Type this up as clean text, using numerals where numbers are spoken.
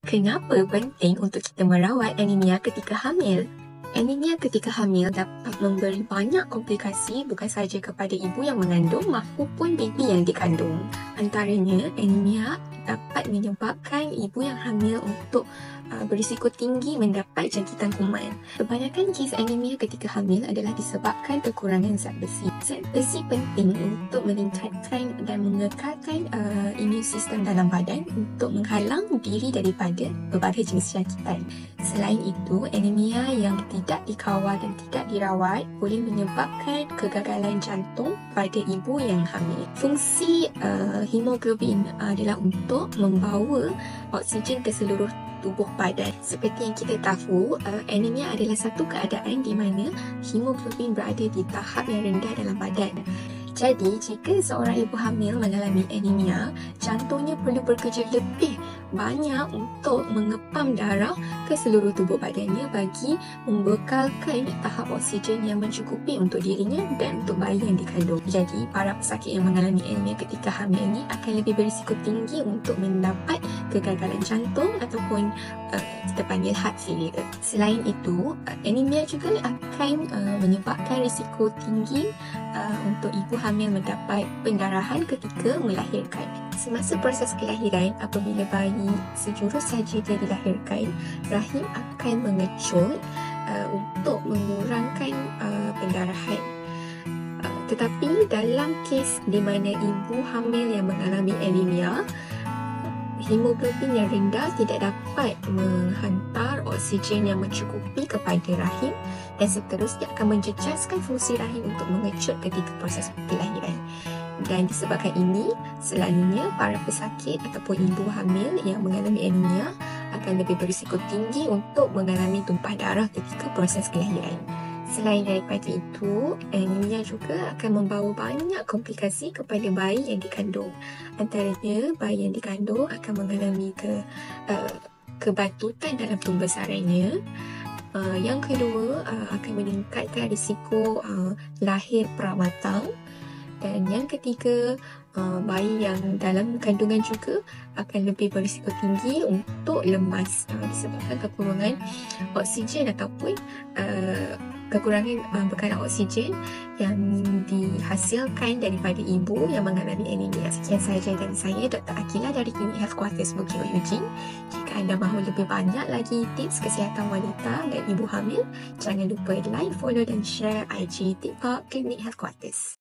Kenapa penting untuk kita merawat anemia ketika hamil? Anemia ketika hamil dapat memberi banyak komplikasi bukan sahaja kepada ibu yang mengandung maupun baby yang dikandung. Antaranya, anemia dapat menyebabkan ibu yang hamil untuk berisiko tinggi mendapat jangkitan kuman. Kebanyakan kes anemia ketika hamil adalah disebabkan kekurangan zat besi. Zat besi penting untuk meningkatkan dan mengekalkan imun sistem dalam badan untuk menghalang diri daripada berbagai jenis jangkitan. Selain itu, anemia yang tidak dikawal dan tidak dirawat boleh menyebabkan kegagalan jantung pada ibu yang hamil. Fungsi hemoglobin adalah untuk membawa oksigen ke seluruh tubuh badan. Seperti yang kita tahu, anemia adalah satu keadaan di mana hemoglobin berada di tahap yang rendah dalam badan. Jadi, jika seorang ibu hamil mengalami anemia, jantungnya perlu bekerja lebih banyak untuk mengepam darah ke seluruh tubuh badannya bagi membekalkan tahap oksigen yang mencukupi untuk dirinya dan untuk bayi yang dikandung. Jadi, para pesakit yang mengalami anemia ketika hamil ini akan lebih berisiko tinggi untuk mendapat kegagalan jantung ataupun kita panggil heart failure. Selain itu, anemia juga akan menyebabkan risiko tinggi untuk ibu hamil mendapat pendarahan ketika melahirkan. Semasa proses kelahiran, apabila bayi sejurus saja dia dilahirkan, rahim akan mengecut untuk mengurangkan pendarahan. Tetapi dalam kes di mana ibu hamil yang mengalami anemia, hemoglobin yang rendah tidak dapat menghantar oksigen yang mencukupi kepada rahim dan seterusnya akan menjejaskan fungsi rahim untuk mengecut ketika proses kelahiran. Dan disebabkan ini, selalunya para pesakit ataupun ibu hamil yang mengalami anemia akan lebih berisiko tinggi untuk mengalami tumpah darah ketika proses kelahiran. Selain daripada itu, anemia juga akan membawa banyak komplikasi kepada bayi yang dikandung. Antaranya, bayi yang dikandung akan mengalami kebatutan dalam pembesarannya. Yang kedua, akan meningkatkan risiko lahir perawatan. Dan yang ketiga, bayi yang dalam kandungan juga akan lebih berisiko tinggi untuk lemas disebabkan kekurangan oksigen ataupun kekurangan bekalan oksigen yang dihasilkan daripada ibu yang mengalami anemia. Sekian sahaja dari saya, Dr. Akila dari Klinik Health Quarters Bukit Eugene. Jika anda mahu lebih banyak lagi tips kesihatan wanita dan ibu hamil, jangan lupa like, follow dan share IG TikTok Klinik Health Quarters.